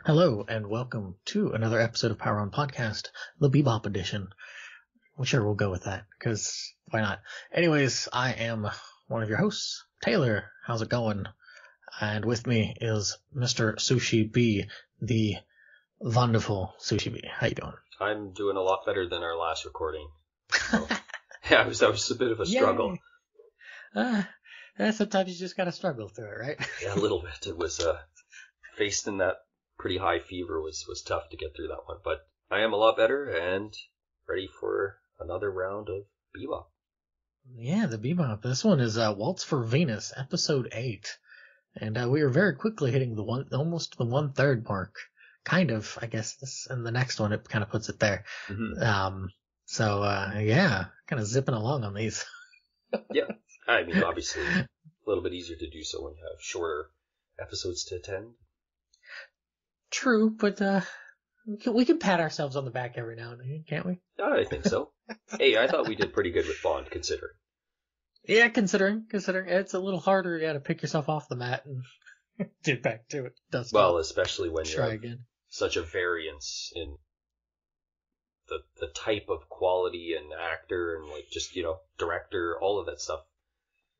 Hello and welcome to another episode of Power On Podcast, the Bebop edition. Well, sure, we'll go with that, because why not? Anyways, I am one of your hosts, Taylor. How's it going? And with me is Mr. Sushi B, the wonderful Sushi B. How you doing? I'm doing a lot better than our last recording. So, yeah, that was a bit of a struggle. Sometimes you just gotta struggle through it, right? Yeah, a little bit. It was, facing that pretty high fever was tough to get through that one. But I am a lot better and ready for another round of Bebop. Yeah, the Bebop. This one is Waltz for Venus, episode 8. And we are very quickly hitting almost the 1/3 mark. Kind of, I guess, and the next one, it kind of puts it there. Mm-hmm. Yeah, kind of zipping along on these. Yeah, I mean, obviously, a little bit easier to do so when you have shorter episodes to attend. True, but we can pat ourselves on the back every now and then, can't we? I think so. Hey, I thought we did pretty good with Bond, considering. Yeah, considering it's a little harder, to pick yourself off the mat and get back to it. Well, especially when you have again. Such a variance in the type of quality and actor and director, all of that stuff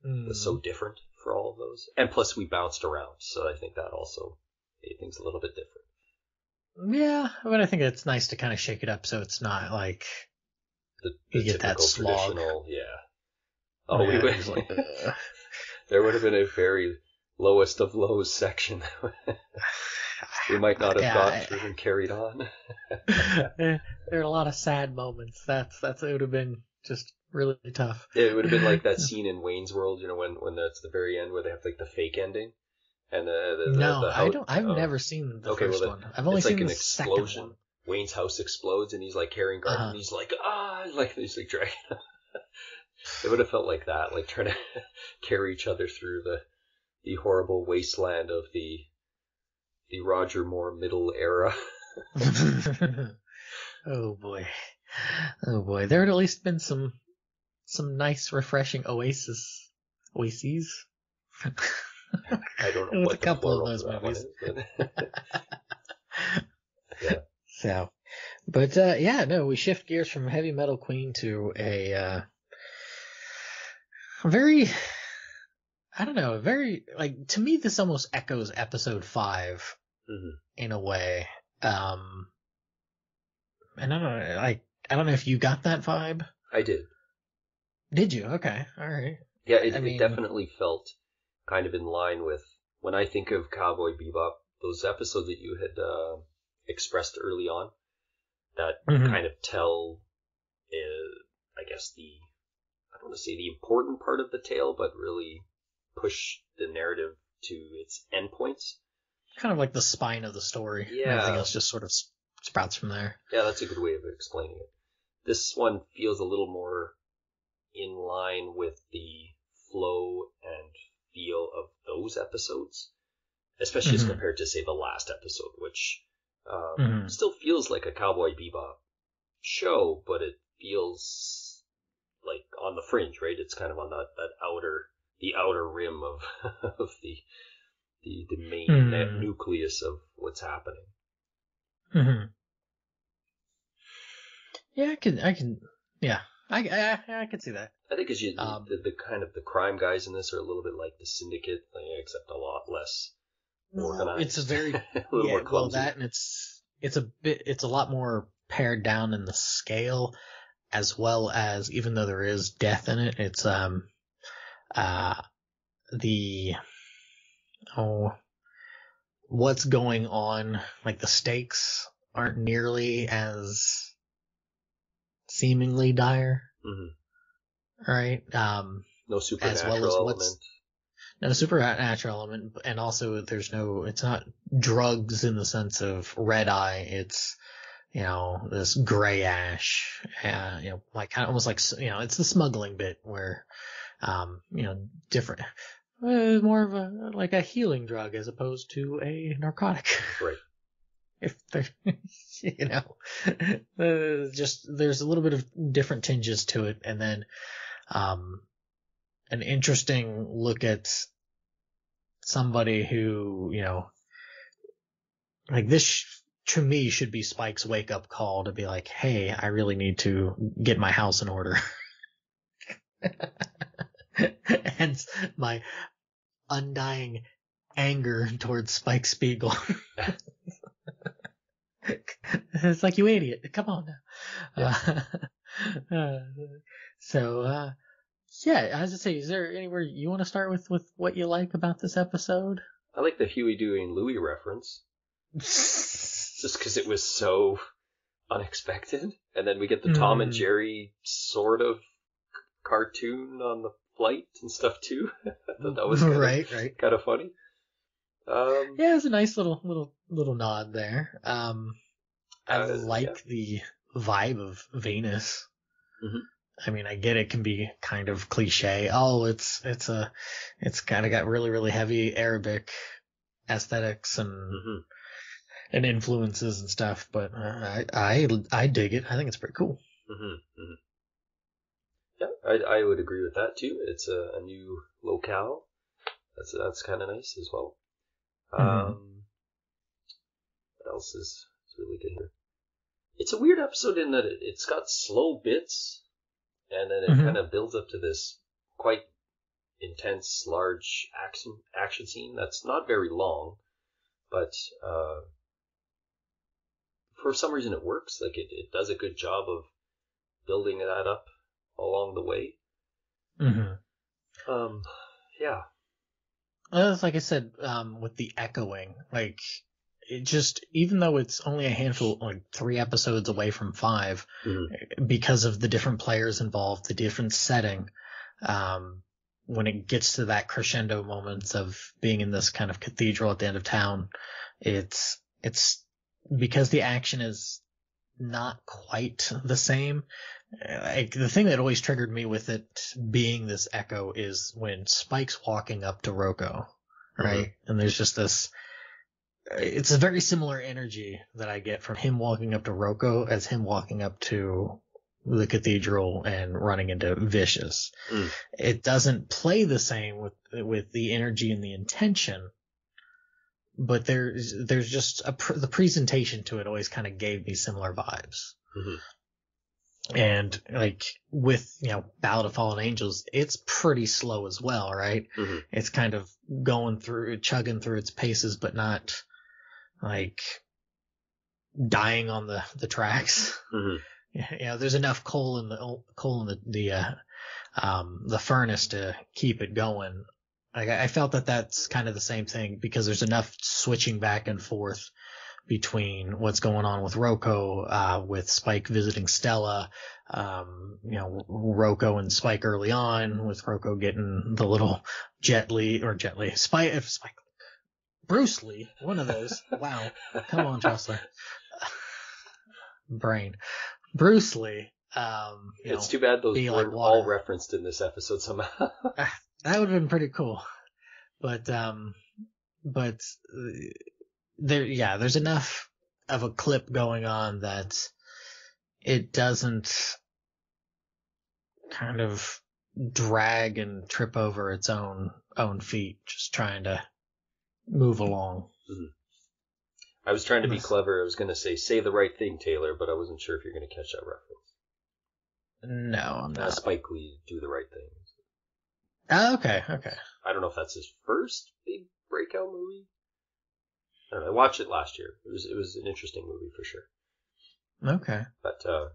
was so different for all of those. And plus we bounced around, so I think that also made things a little bit different. Yeah, but I think it's nice to kind of shake it up so it's not like you get that slog. Traditional, yeah. Oh, yeah, there would have been a very lowest of lows section. We might not have got through and carried on. There are a lot of sad moments. It would have been just really tough. It would have been like that scene in Wayne's World, when that's the very end where they have like the fake ending. And I've never seen the first one. I've only seen the second one. Wayne's house explodes and he's like carrying guards and he's like he's like dragging. It would have felt like that, like trying to carry each other through the horrible wasteland of the Roger Moore middle era. Oh boy. There had at least been some nice, refreshing oases. I don't know. With what a couple of those movies. Yeah. So, but we shift gears from Heavy Metal Queen to a very, I don't know, very, like, to me this almost echoes episode 5 in a way. And I don't know if you got that vibe. I did. Did you? Okay, all right. Yeah, it definitely felt kind of in line with when I think of Cowboy Bebop, those episodes that you had expressed early on that kind of tell, I guess I don't want to say the important part of the tale, but really push the narrative to its endpoints. Kind of like the spine of the story. Yeah. Everything else just sort of sprouts from there. Yeah, that's a good way of explaining it. This one feels a little more in line with the flow and feel of those episodes, especially as compared to, say, the last episode, which still feels like a Cowboy Bebop show, but it feels like on the fringe, right? It's kind of on the outer rim of the main nucleus of what's happening. Mm-hmm. Yeah, I can see that. I think the kind of the crime guys in this are a little bit like the Syndicate, except a lot less organized. It's a very a little more clumsy. Well, that and it's a lot more pared down in the scale, as well as, even though there is death in it, it's what's going on, like the stakes aren't nearly as seemingly dire. Right? No supernatural as well as element. No supernatural element, and also it's not drugs in the sense of red eye, it's, this gray ash, like kind of almost like, it's the smuggling bit where, different, more of a healing drug as opposed to a narcotic. Right. If there's a little bit of different tinges to it, and then an interesting look at somebody who, like this to me should be Spike's wake up call to be like, hey, I really need to get my house in order. Hence my undying anger towards Spike Spiegel. It's like, you idiot. Come on now. Yeah. Yeah, as I say, is there anywhere you want to start with what you like about this episode? I like the Huey, Dewey, and Louie reference. Just because it was so unexpected. And then we get the Tom and Jerry sort of cartoon on the flight and stuff too. I thought that was kind of funny. Yeah, it's a nice little nod there. I like the vibe of Venus. Mm-hmm. I mean, I get it can be kind of cliche. Oh, it's kind of got really, really heavy Arabic aesthetics and influences and stuff, but I dig it. I think it's pretty cool. Mm-hmm. Mm-hmm. Yeah, I would agree with that too. It's a new locale. That's kind of nice as well. What else is really good here? It's a weird episode in that it's got slow bits, and then it kind of builds up to this quite intense, large action scene that's not very long, but for some reason it works. Like it does a good job of building that up along the way. Yeah. Well, like I said, with the echoing, like it just, even though it's only a handful, like 3 episodes away from 5, because of the different players involved, the different setting, when it gets to that crescendo moments of being in this kind of cathedral at the end of town, it's because the action is not quite the same. Like, the thing that always triggered me with it being this echo is when Spike's walking up to Rocco, right? And there's just this, it's a very similar energy that I get from him walking up to Rocco as him walking up to the cathedral and running into Vicious. It doesn't play the same with the energy and the intention, but there's just the presentation to it always kind of gave me similar vibes. And like with, Ballad of Fallen Angels, it's pretty slow as well, right? It's kind of chugging through its paces, but not like dying on the tracks. There's enough coal in the furnace to keep it going. Like, I felt that that's kind of the same thing, because there's enough switching back and forth between what's going on with Rocco, with Spike visiting Stella, Rocco and Spike early on, with Rocco getting the little Bruce Lee, one of those. Wow. Come on, Chelsea. Brain. Bruce Lee. It's too bad those weren't all referenced in this episode somehow. That would have been pretty cool. But there's enough of a clip going on that it doesn't kind of drag and trip over its own feet, just trying to move along. I was trying to be clever. I was going to say the right thing, Taylor, but I wasn't sure if you're going to catch that reference. No, I'm not. Spike Lee, Do the Right Thing. Oh, okay. I don't know if that's his first big breakout movie. I don't know. I watched it last year. It was an interesting movie for sure. Okay. But no,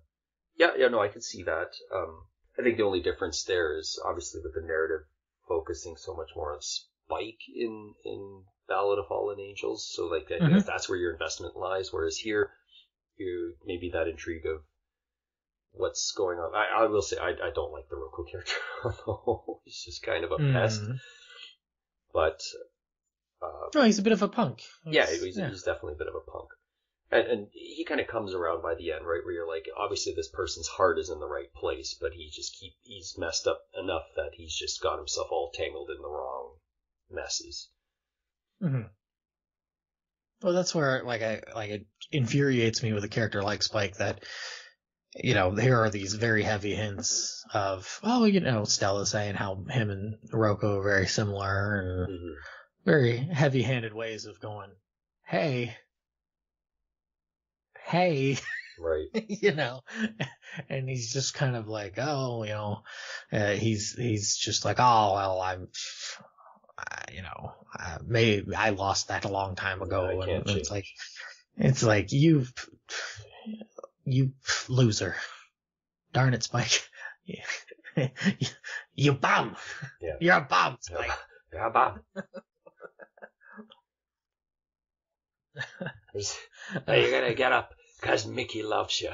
I could see that. I think the only difference there is obviously with the narrative focusing so much more on Spike in Ballad of Fallen Angels. So like I guess that's where your investment lies. Whereas here, maybe that intrigue of what's going on. I will say I don't like the Rocco character. He's just kind of a pest. But he's a bit of a punk. He's definitely a bit of a punk. And he kind of comes around by the end, right, where you're like, obviously this person's heart is in the right place, but he's messed up enough that he's just got himself all tangled in the wrong messes. Well, that's where it infuriates me with a character like Spike that, here are these very heavy hints of, Stella saying how him and Rocco are very similar, and very heavy-handed ways of going, hey, hey, Right. and he's just kind of like, oh, he's just like, oh, well, maybe I lost that a long time ago. I can't And change. it's like, you loser. Darn it, Spike. You bum. Yeah. You're a bum, Spike. Yeah, bum. Hey, you're gonna get up because Mickey loves you.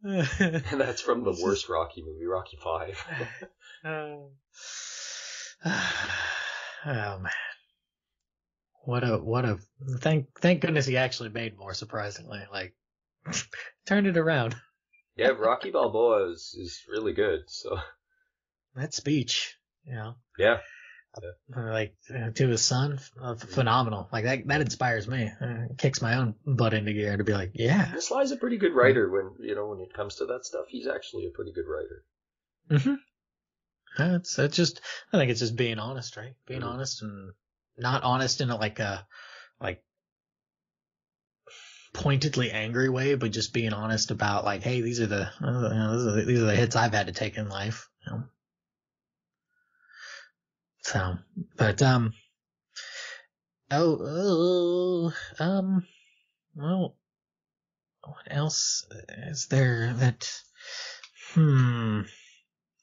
And that's from the worst Rocky movie, Rocky 5. Oh man. What a thank goodness he actually made more, surprisingly. Like, turned it around. Yeah, Rocky Balboa is really good, so. That speech, Yeah. like, to his son, phenomenal. Like, that inspires me. Kicks my own butt into gear to be like, yeah. Sly's a pretty good writer when it comes to that stuff. He's actually a pretty good writer. Mm-hmm. I think it's just being honest, right? Being honest, and not honest in a pointedly angry way, but just being honest about, like, hey, these are the hits I've had to take in life. So, but well, what else is there that?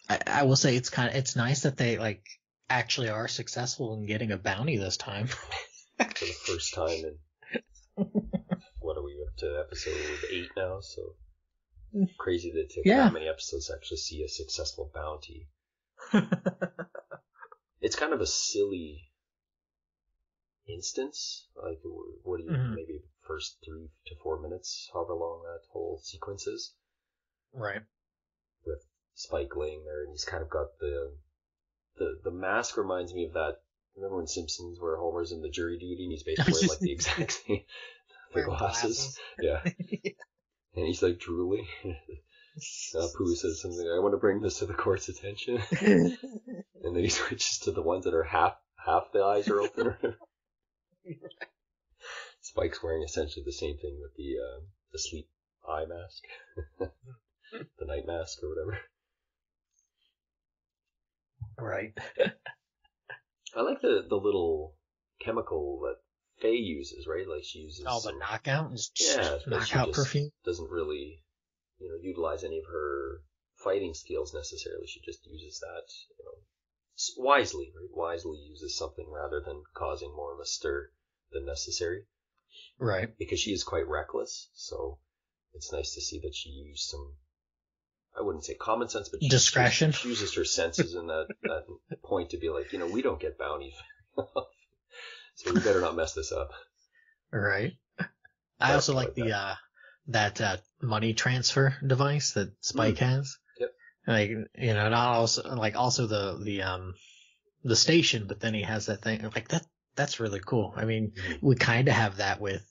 I will say it's nice that they, like, actually are successful in getting a bounty this time. For the first time in, what are we up to, episode 8 now? So crazy that it took that many episodes to actually see a successful bounty. It's kind of a silly instance. Like, what do you, maybe first 3 to 4 minutes, however long that whole sequence is. Right. With Spike laying there, and he's kind of got the mask reminds me of that. Remember when Simpsons, where Homer's in the jury duty and he's basically wearing like the exact same the glasses? Yeah. And he's like drooling. Pooh says something, I want to bring this to the court's attention. And then he switches to the ones that are half the eyes are open. Spike's wearing essentially the same thing with the sleep eye mask. The night mask or whatever. Right. I like the little chemical that Faye uses, right? Like, she uses the knockout? Knockout perfume? Doesn't really, utilize any of her fighting skills necessarily. She just uses that, wisely, right? Wisely uses something rather than causing more of a stir than necessary. Right. Because she is quite reckless, so it's nice to see that she used some, I wouldn't say common sense, but discretion. She uses her senses in that point to be like, we don't get bounties. So we better not mess this up. Right. I also like that money transfer device that Spike has. Yep. Like, not also, like, also the station, but then he has that thing like that. That's really cool. I mean, we kind of have that with,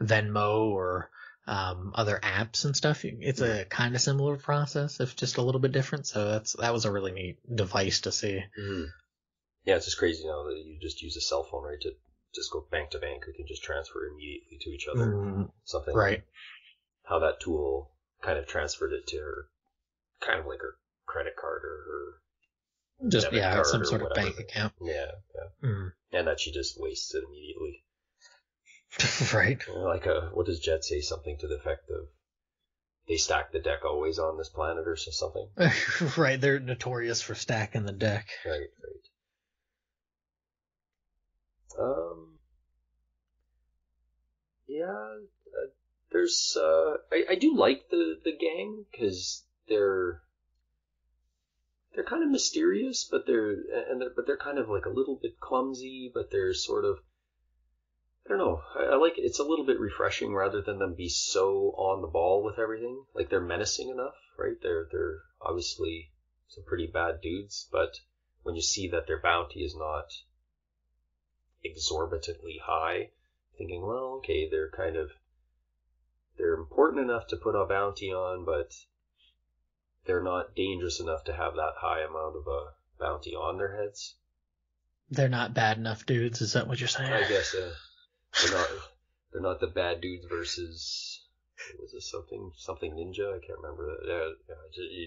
Venmo or other apps and stuff. It's a kind of similar process, if just a little bit different. So that was a really neat device to see. Mm-hmm. Yeah, it's just crazy now that you just use a cell phone, right, to just go bank to bank. We can just transfer immediately to each other. Something right. Like how that tool kind of transferred it to her, kind of like her credit card or her just debit card some or sort whatever. of bank account. Yeah. And that she just wastes it immediately. Right. Like, what does Jet say? Something to the effect of, they stack the deck always on this planet or something. Right, they're notorious for stacking the deck. Right. There's I do like the gang because they're kind of mysterious, but they're kind of like a little bit clumsy, but they're sort of, I don't know. I like it. It's a little bit refreshing rather than them be so on the ball with everything. Like, they're menacing enough, right? They're obviously some pretty bad dudes, but when you see that their bounty is not exorbitantly high, thinking, well, okay, they're important enough to put a bounty on, but they're not dangerous enough to have that high amount of a bounty on their heads. They're not bad enough dudes, is that what you're saying? I guess, They're not the bad dudes versus, was it something ninja? I can't remember.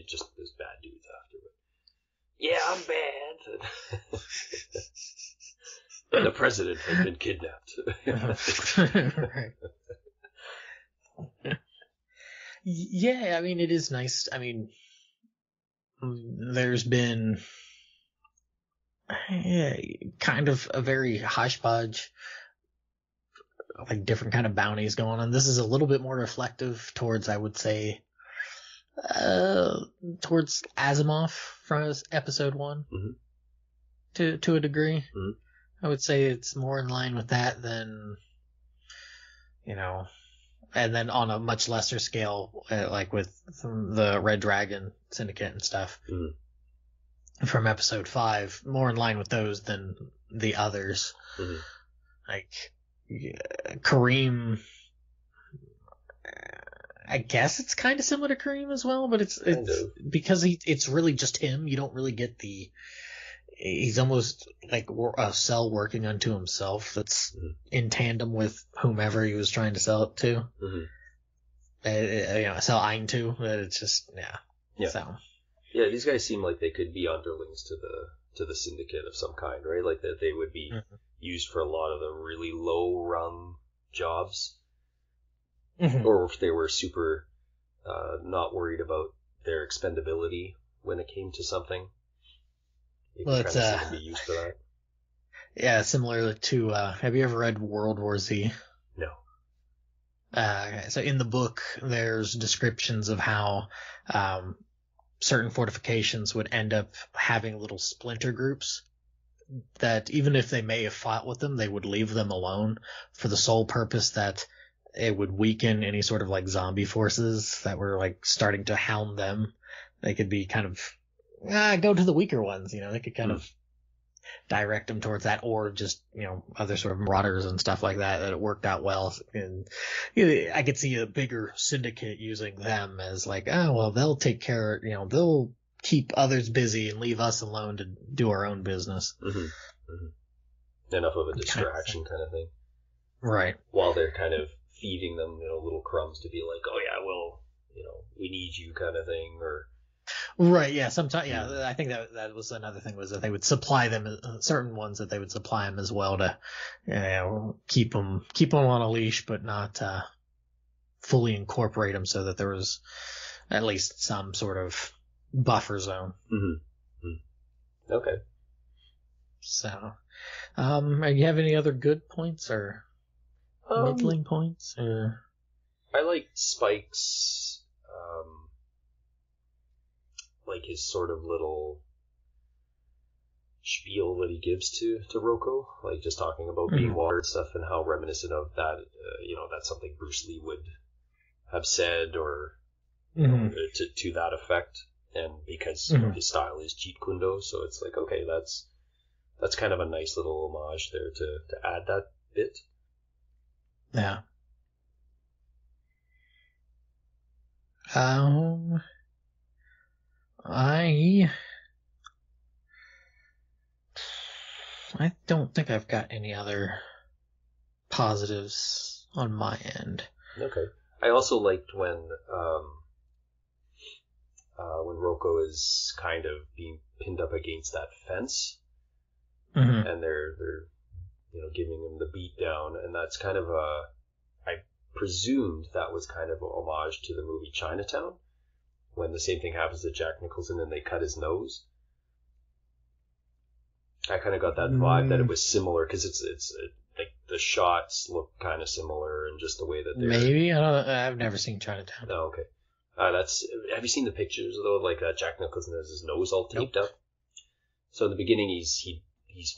Just there's bad dudes after. But yeah, I'm bad. The president has been kidnapped. Right. Yeah, I mean, it is nice. I mean, there's been kind of a very hodgepodge, like different kind of bounties going on. This is a little bit more reflective towards, I would say, towards Asimov from episode 1 to a degree. Mm-hmm. I would say it's more in line with that than, and then on a much lesser scale, like with the Red Dragon Syndicate and stuff from episode 5, more in line with those than the others. Mm-hmm. Like, Kareem, I guess it's kind of similar to Kareem as well, but it's because it's really just him. You don't really get he's almost like a cell working unto himself that's in tandem with whomever he was trying to sell it to. Sell Ein to. It's just, yeah. So. Yeah, these guys seem like they could be underlings to the syndicate of some kind, right? Like that they would be used for a lot of the really low rung jobs. Or if they were super not worried about their expendability when it came to something. Well, it's be used for that. Yeah, similar to have you ever read World War Z? No. So in the book, there's descriptions of how certain fortifications would end up having little splinter groups that even if they may have fought with them, they would leave them alone for the sole purpose that it would weaken any sort of like zombie forces that were like starting to hound them. They could be kind of go to the weaker ones, they could kind of direct them towards that, or just, other sort of marauders and stuff like that it worked out well. And I could see a bigger syndicate using them as like, oh, well, they'll take care, they'll keep others busy and leave us alone to do our own business. Enough of a distraction kind of thing. Right. While they're kind of feeding them, little crumbs to be like, oh yeah, well, we need you kind of thing, or... Right, yeah, sometimes, I think that was another thing, was that they would supply them, certain ones that they would supply them as well to, keep them on a leash, but not, fully incorporate them so that there was at least some sort of buffer zone. Okay. So, you have any other good points or middling points, or? I like Spike's, like his sort of little spiel that he gives to Rocco, like just talking about being water and stuff and how reminiscent of that, that's something Bruce Lee would have said or to that effect. And because his style is Jeet Kune Do, so it's like, okay, that's kind of a nice little homage there to add that bit. Yeah. I don't think I've got any other positives on my end. Okay. I also liked when Rocco is kind of being pinned up against that fence, and they're giving him the beat down, and that's kind of I presumed that was kind of a homage to the movie Chinatown, when the same thing happens to Jack Nicholson and they cut his nose. I kind of got that vibe that it was similar, because it's like the shots look kind of similar, and just the way that they're... Maybe I've never seen Chinatown. Oh, okay. Have you seen the pictures though? Like Jack Nicholson has his nose all taped up. So in the beginning he's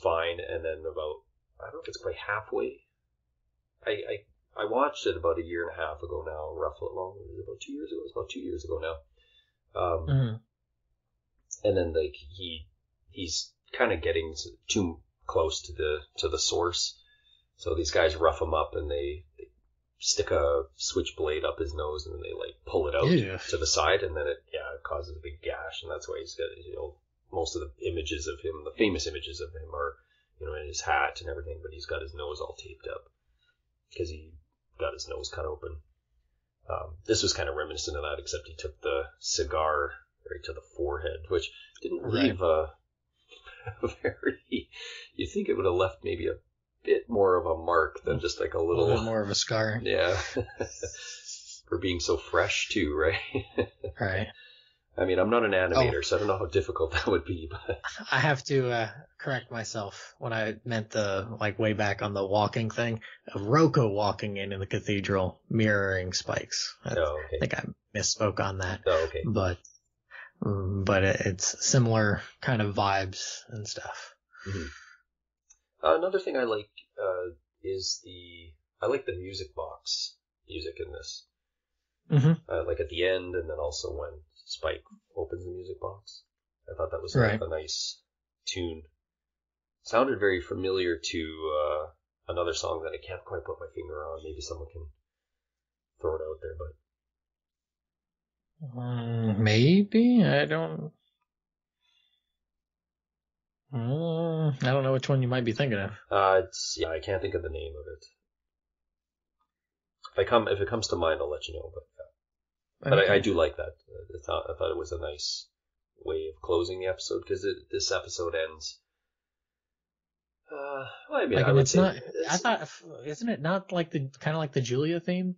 fine, and then about, I don't know if it's quite halfway. I watched it about a year and a half ago now, roughly. Well, it was about 2 years ago. It's about 2 years ago now. And then like he's kind of getting too close to the source. So these guys rough him up, and they stick a switchblade up his nose, and then they like pull it out to the side, and then it causes a big gash, and that's why he's got, most of the images of him, the famous images of him, are in his hat and everything, but he's got his nose all taped up. because he got his nose cut open. This was kind of reminiscent of that, except he took the cigar right to the forehead, which didn't leave a very... You think it would have left maybe a bit more of a mark than just like a little bit more of a scar. Yeah. For being so fresh, too, right? Right. I mean, I'm not an animator, so I don't know how difficult that would be, but... I have to correct myself when I meant way back on the walking thing, of Rocco walking in the cathedral, mirroring Spike's. Okay. I think I misspoke on that. Oh, okay. But it's similar kind of vibes and stuff. Mm-hmm. Another thing I like is I like the music box music in this. Mm-hmm. Like at the end, and then also when Spike opens the music box. I thought that was a nice tune. Sounded very familiar to another song that I can't quite put my finger on. Maybe someone can throw it out there, but maybe I don't know which one you might be thinking of. I can't think of the name of it. If it comes to mind, I'll let you know. But I do like that. I thought it was a nice way of closing the episode, because this episode ends. I mean, I would say not. I thought, isn't it not like kind of like the Julia theme?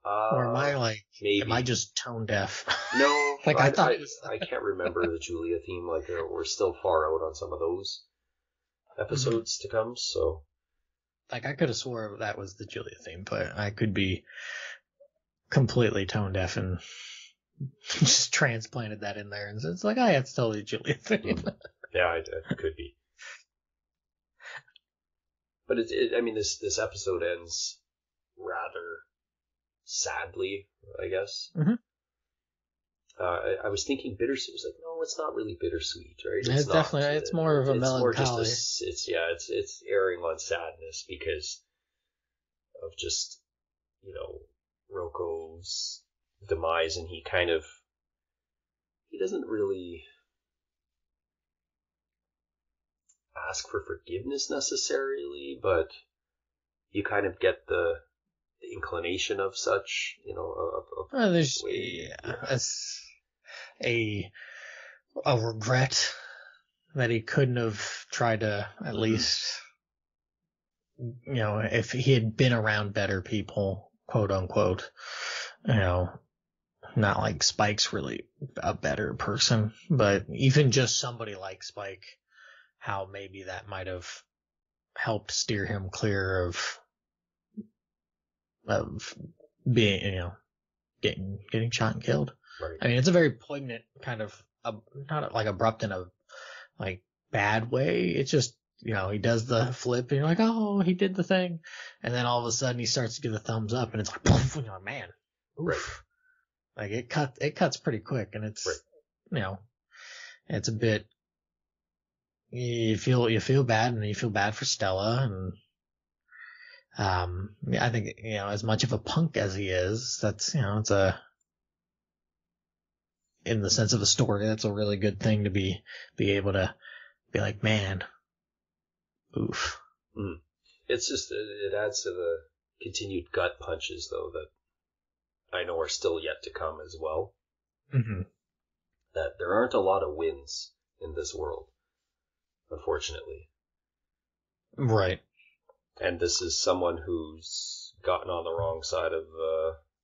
Or am I maybe. Am I just tone deaf? No, I thought I can't remember the Julia theme. Like we're still far out on some of those episodes to come. So, I could have swore that was the Julia theme, but I could be completely tone deaf and just transplanted that in there, and it's like, oh yeah, it's totally Julia theme. Yeah, it could be. But I mean, this episode ends rather sadly, I guess. Mm-hmm. I was thinking bittersweet. It was like, no, it's not really bittersweet, right? It's definitely, it's more of a melancholy. It's erring on sadness because of just, Rocco's demise, and he doesn't really ask for forgiveness necessarily, but you kind of get the inclination of such, there's a regret that he couldn't have tried to at least, if he had been around better people, quote unquote, not like Spike's really a better person, but even just somebody like Spike, how maybe that might have helped steer him clear of being, getting shot and killed. Right. I mean, it's a very poignant kind of, not like abrupt in a bad way. It's just, he does the flip and you're like, oh, he did the thing. And then all of a sudden he starts to give the thumbs up and it's like, poof, and you're like, man, oof. Right. Like it cuts pretty quick, and it's, it's a bit, you feel bad, and you feel bad for Stella, and I think, as much of a punk as he is, that's, it's in the sense of a story, that's a really good thing to be able to be like, man, oof. It's just, it adds to the continued gut punches, though, that I know are still yet to come as well. Mm-hmm. That there aren't a lot of wins in this world, unfortunately. Right. And this is someone who's gotten on the wrong side of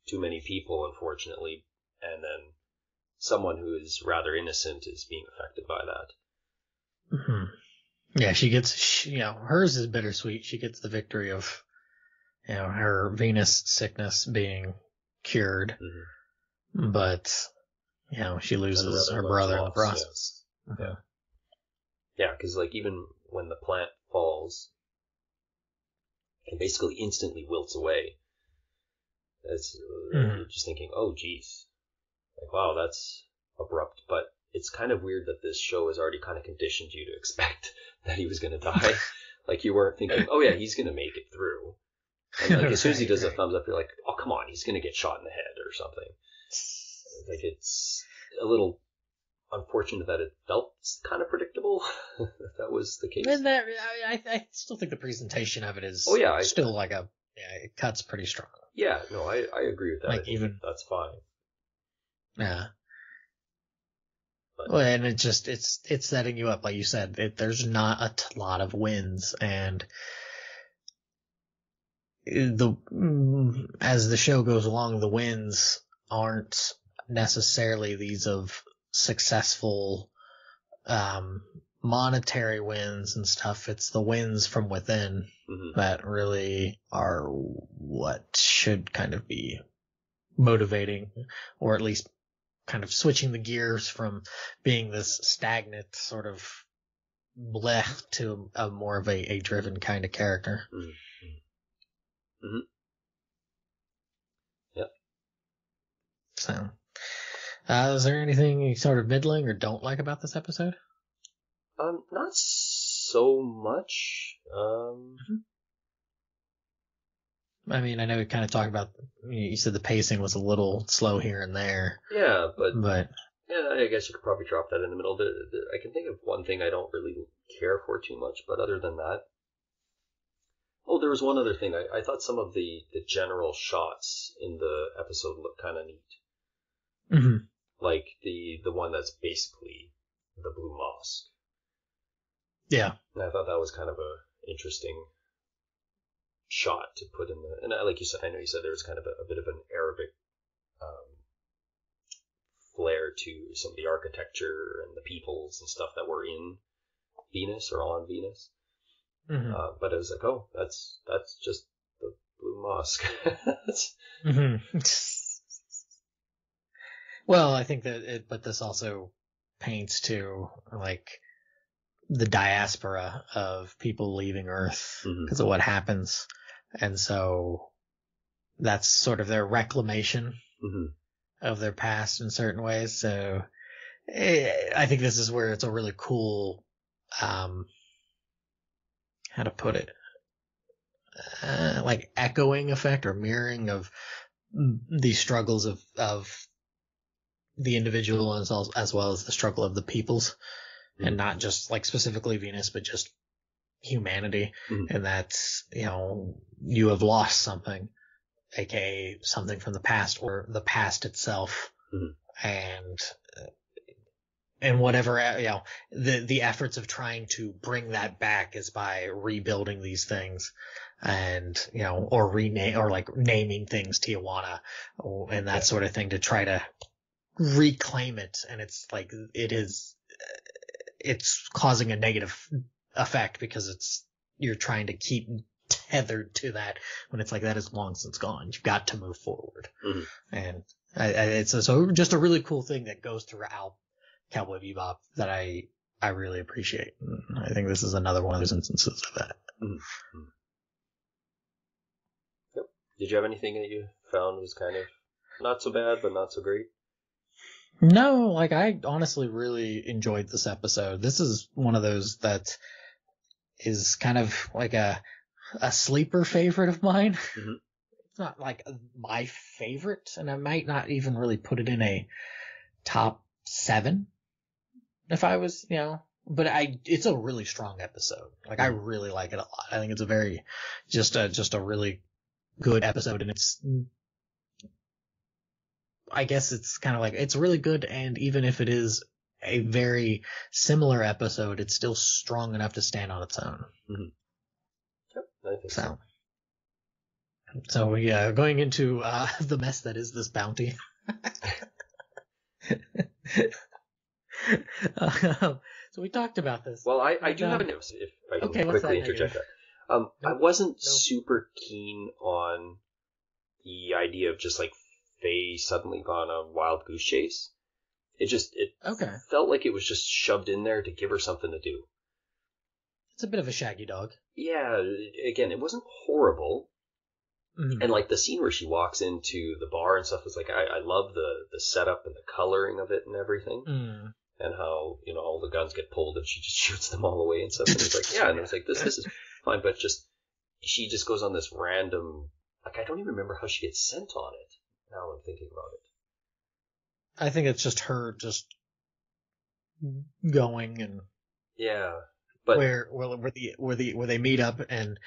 too many people, unfortunately, and then someone who is rather innocent is being affected by that. Mm-hmm. Yeah, she gets, hers is bittersweet. She gets the victory of, her venous sickness being cured, but, she loses her brother in the process. Yeah, because even when the plant falls, it basically instantly wilts away. It's you're just thinking, oh, geez, wow, that's abrupt. But it's kind of weird that this show has already kind of conditioned you to expect that he was going to die. You weren't thinking, oh yeah, he's going to make it through. And as soon as he does a thumbs up, you're like, oh, come on, he's going to get shot in the head or something. It's a little unfortunate that it felt kind of predictable. If that was the case. And that, I still think the presentation of it is still it cuts pretty strong. Yeah, no, I agree with that. Like even that's fine. Yeah. Well, and it's setting you up, like you said. There's not a lot of wins, and as the show goes along, the wins aren't necessarily these of successful monetary wins and stuff. It's the wins from within that really are what should kind of be motivating, or at least kind of switching the gears from being this stagnant sort of blech to a more of a driven kind of character. Yep. So, is there anything you sort of middling or don't like about this episode? Not so much. I mean, I know we kind of talked about, you said the pacing was a little slow here and there. Yeah, but yeah, I guess you could probably drop that in the middle. I can think of one thing I don't really care for too much, but other than that, there was one other thing. I thought some of the general shots in the episode looked kind of neat. Mm-hmm. Like the one that's basically the Blue Mosque. Yeah. And I thought that was kind of a interesting shot to put in the, and like you said, I know you said there was kind of a bit of an Arabic flair to some of the architecture and the peoples and stuff that were in Venus or on Venus. Mm-hmm. But it was like, that's just the Blue Mosque. Mm-hmm. Well, I think that but this also paints to like the diaspora of people leaving Earth because of what happens. And so that's sort of their reclamation of their past in certain ways. So I think this is where it's a really cool, how to put it, like echoing effect or mirroring of the struggles of the individual as well as the struggle of the peoples, and not just like specifically Venus, but just humanity. And that's, you have lost something, aka something from the past or the past itself. And whatever, the efforts of trying to bring that back is by rebuilding these things and, or rename, or like naming things Tijuana and that sort of thing to try to reclaim it. And it's like, it's causing a negative effect because you're trying to keep tethered to that when it's like that is long since gone. You've got to move forward. And it's just a really cool thing that goes throughout Cowboy Bebop that I really appreciate. And I think this is another one of those instances of that. Yep. Did you have anything that you found was kind of not so bad but not so great? No, like I honestly really enjoyed this episode. This is one of those that is kind of like a sleeper favorite of mine. It's not like my favorite, and I might not even really put it in a top 7 if I was, but it's a really strong episode. Like I really like it a lot. I think it's a very, just a really good episode, and I guess it's kind of like, it's really good, and even if it is a very similar episode, it's still strong enough to stand on its own. Yep, I think so. So yeah, going into the mess that is this bounty. So we talked about this. Well, I do have a news, if I can quickly interject that. Nope. I wasn't super keen on the idea of just like Faye suddenly gone on a wild goose chase. It felt like it was just shoved in there to give her something to do. It's a bit of a shaggy dog. Yeah, again, it wasn't horrible. And like the scene where she walks into the bar and stuff was like, I love the setup and the coloring of it and everything. And how, all the guns get pulled and she just shoots them all away and stuff. And it's like, yeah, and it's like, this is fine, but she just goes on this random, like, I don't even remember how she gets sent on it, now I'm thinking about it. I think it's just her just going and Yeah, but where they meet up and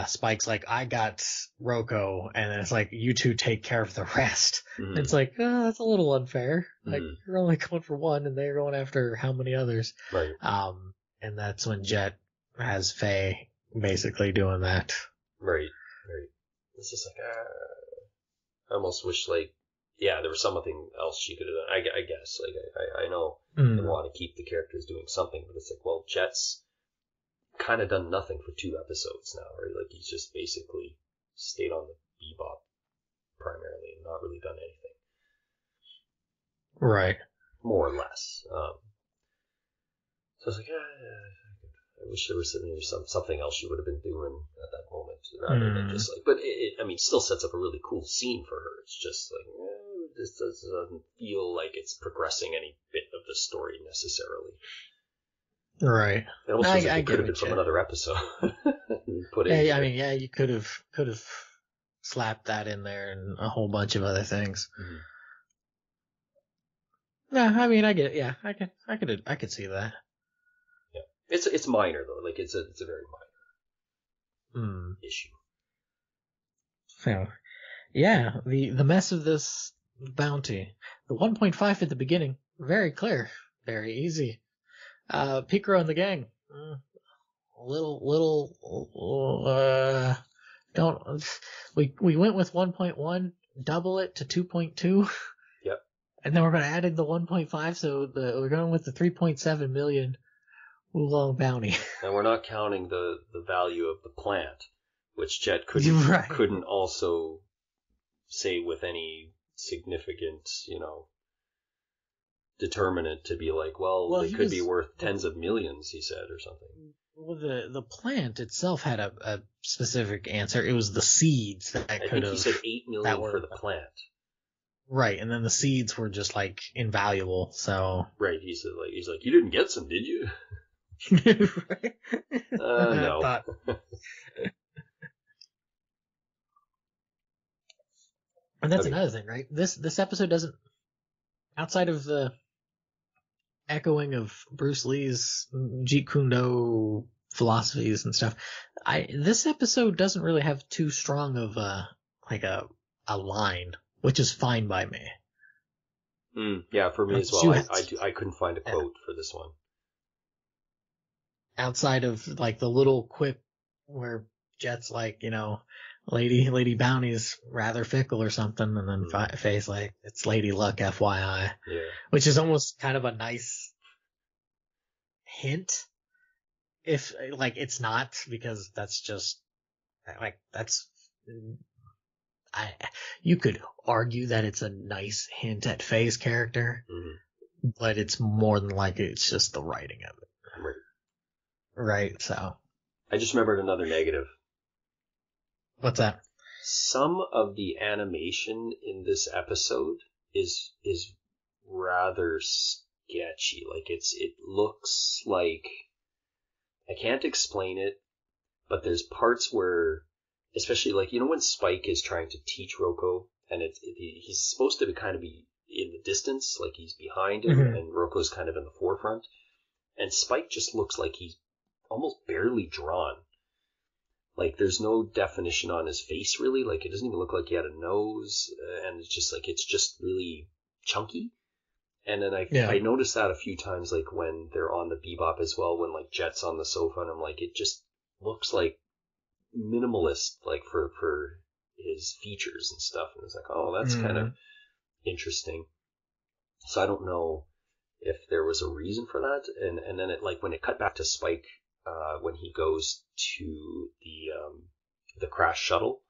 Spike's like, I got Rocco, and then it's like, you two take care of the rest. mhm, It's like, that's a little unfair. Like, mhm, you're only going for one and they're going after how many others? right, And that's when Jet has Faye basically doing that. right, right. It's just like, I almost wish, like, yeah, there was something else she could have done. I guess, like, I know they want to keep the characters doing something, but it's like, well, Jet's kind of done nothing for 2 episodes now, right? Like, he's just basically stayed on the Bebop primarily and not really done anything, Right. more or less. So I was like, I wish there was something else she would have been doing at that moment, rather than just like. But I mean, still sets up a really cool scene for her. It's just like, this doesn't feel like it's progressing any bit of the story necessarily. Right. It almost feels like it could have been from another episode. Put in. Yeah, I mean, yeah, you could have slapped that in there and a whole bunch of other things. Mm-hmm. No, I mean, I get it. Yeah, I could see that. Yeah, it's minor though. Like it's a very minor issue. So, yeah, the mess of this bounty, the 1.5 at the beginning, very clear, very easy. Picro and the gang, don't, we went with 1.1, double it to 2.2. Yep. And then we're going to add in the 1.5, so we're going with the 3.7 million oolong bounty. And we're not counting the value of the plant, which Jet couldn't also say with any significant, determinant to be like, well they could be worth tens of millions, he said, or something. Well, the plant itself had a specific answer. It was the seeds that could have. I think he said 8 million for the plant. Right, and then the seeds were just like invaluable. So right, he's like, you didn't get some, did you? Right? No. And that's another thing, right? This episode doesn't, outside of the echoing of Bruce Lee's Jeet Kune Do philosophies and stuff, this episode doesn't really have too strong of a line, which is fine by me. Yeah, for me as well. I couldn't find a quote for this one. Outside of like the little quip where Jet's like, Lady Bounty's rather fickle or something, and then Faye's like, it's Lady Luck, FYI. Yeah. Which is almost kind of a nice hint. If, like, it's not, because that's just, like, you could argue that it's a nice hint at Faye's character, but it's more than likely it's just the writing of it. Right, so. I just remembered another negative. What's that? Some of the animation in this episode is rather sketchy. Like it looks like, I can't explain it, but there's parts where, especially like, when Spike is trying to teach Rocco, and he's supposed to kind of be in the distance, like he's behind him, and Rocco's kind of in the forefront, and Spike just looks like he's almost barely drawn. Like, there's no definition on his face, really. Like, it doesn't even look like he had a nose, and it's just really chunky. And then I noticed that a few times, like, when they're on the Bebop as well, when, like, Jet's on the sofa, and I'm like, it just looks like minimalist, like, for his features and stuff. And it's like, oh, that's kind of interesting. So I don't know if there was a reason for that. And then it, like, when it cut back to Spike, when he goes to the crash shuttle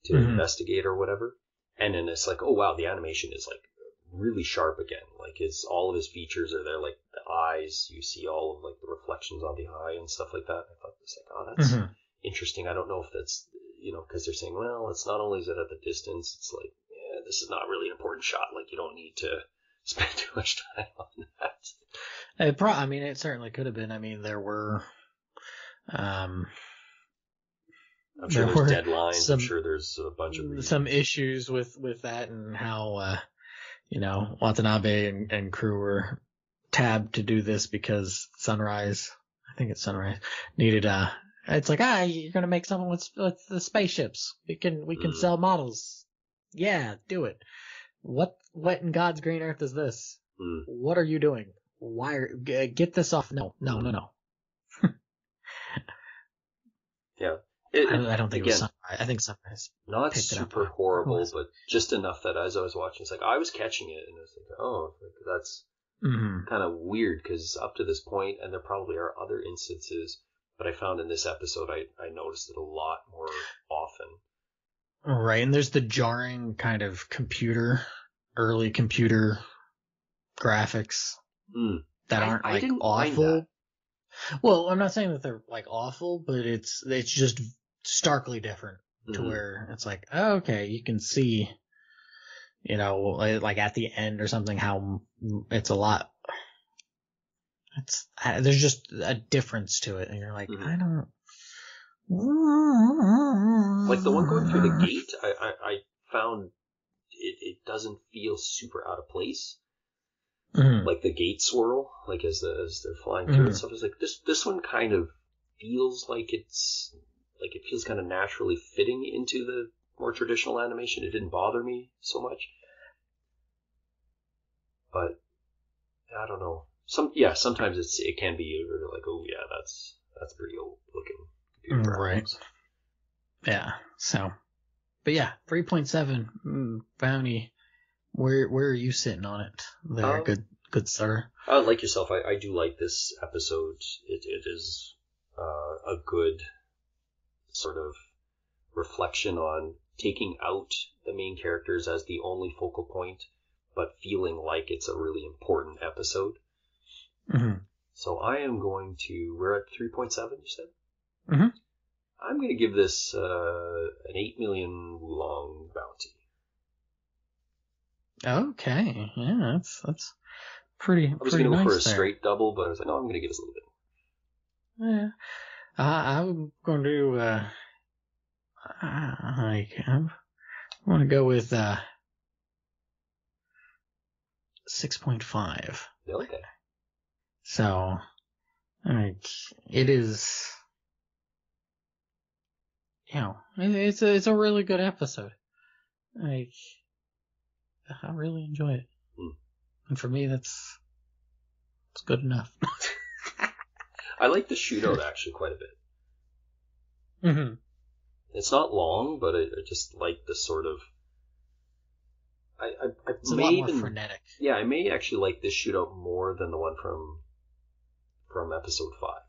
to investigate or whatever, and then it's like, oh wow, the animation is like really sharp again. Like all of his features are there, like the eyes, you see all of like the reflections on the eye and stuff like that. I thought it's like, oh, that's interesting. I don't know if that's, because they're saying, well, it's not only is it at the distance, it's like, yeah, this is not really an important shot. Like you don't need to spend too much time on that. It certainly could have been. I mean, there were, I'm sure there's deadlines. I'm sure there's a bunch of reasons. Some issues with that, and how, Watanabe and crew were tab to do this because Sunrise, I think it's Sunrise, needed it's like, you're gonna make something with the spaceships. We can sell models. Yeah, do it. What in God's green earth is this? What are you doing? Get this off? No. Yeah. I don't think it was Sunrise. I think Sunrise not picked it up. super horrible, but just enough that as I was watching, it's like I was catching it and I was like, oh, that's kind of weird because up to this point, and there probably are other instances, but I found in this episode I noticed it a lot more often. Right, and there's the jarring kind of early computer graphics that aren't I didn't awful. mind that. Well, I'm not saying that they're awful, but it's just starkly different to where it's like, oh, okay, you can see, at the end or something, how it's a lot. There's just a difference to it, and you're like, I don't. Like the one going through the gate, I found it doesn't feel super out of place. Like the gate swirl, like as they're flying through and stuff. It's like this one kind of feels like it feels kind of naturally fitting into the more traditional animation. It didn't bother me so much, but I don't know. Sometimes it can be like, oh yeah, that's pretty old looking computer graphics. Right. Yeah. So, but yeah, 3.7 Bounty. Where are you sitting on it? There, good sir. Like yourself, I do like this episode. It is a good sort of reflection on taking out the main characters as the only focal point, but feeling like it's a really important episode. So I am going to. We're at 3.7. You said. I'm going to give this an 8 million wulong bounty. Okay, yeah, that's pretty. I was going to go for a there. straight double, but I was like, no, I'm going to give this a little bit more. Yeah, I'm going to. I want to go with 6.5. Okay. So, it is. It's a really good episode. I really enjoy it. And for me, that's good enough. I like the shootout actually quite a bit. It's not long, but I just like the sort of. It's a lot more frenetic. Yeah, I may actually like this shootout more than the one from episode 5.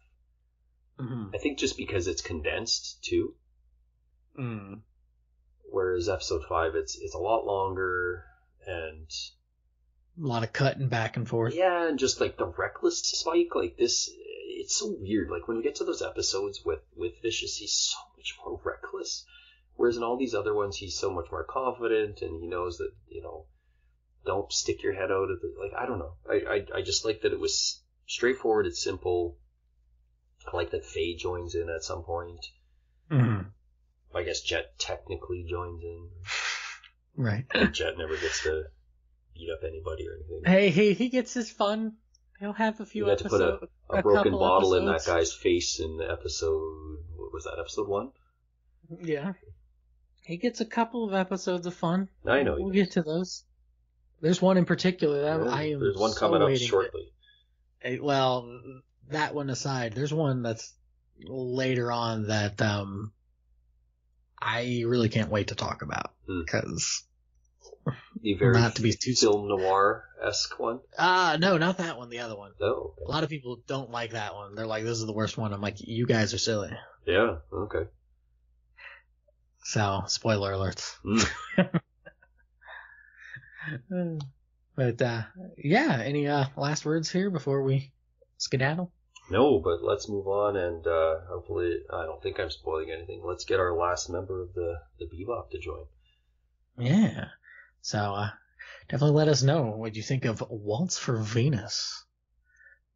I think just because it's condensed too. Whereas episode 5, it's a lot longer and a lot of cutting back and forth. Yeah, and just like the reckless Spike, like this, it's so weird. Like when you get to those episodes with Vicious, he's so much more reckless. Whereas in all these other ones, he's so much more confident, and he knows that don't stick your head out at the, like I don't know. I just like that it was straightforward. It's simple. I like that Faye joins in at some point. I guess Jet technically joins in. Right. And Jet never gets to beat up anybody or anything. Hey, he gets his fun. He'll have a few episodes. You had to put a broken bottle in that guy's face in episode... What was that, episode 1? Yeah. He gets a couple of episodes of fun. I know. We'll get to those. There's one in particular that I am There's one coming up shortly. Well, that one aside, there's one that's later on that I really can't wait to talk about because the very not to be too film noir-esque one. No, not that one. The other one. Oh, okay. A lot of people don't like that one. They're like, "This is the worst one." I'm like, "You guys are silly." Yeah. Okay. So, spoiler alerts. But yeah, any last words here before we skedaddle? No, but let's move on, and hopefully, I don't think I'm spoiling anything. Let's get our last member of the Bebop to join. Yeah. So definitely let us know what you think of Waltz for Venus.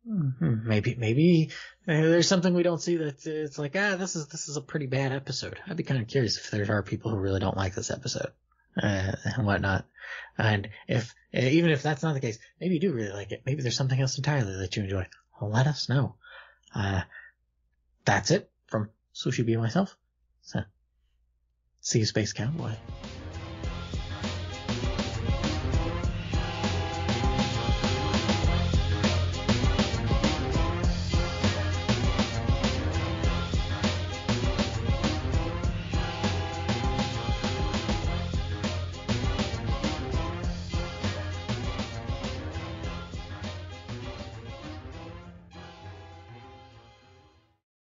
Maybe there's something we don't see that it's like, this is a pretty bad episode. I'd be kind of curious if there are people who really don't like this episode. and whatnot. And even if that's not the case, maybe you do really like it. Maybe there's something else entirely that you enjoy. Let us know. That's it from Sushi Be Myself. So, see you, Space Cowboy.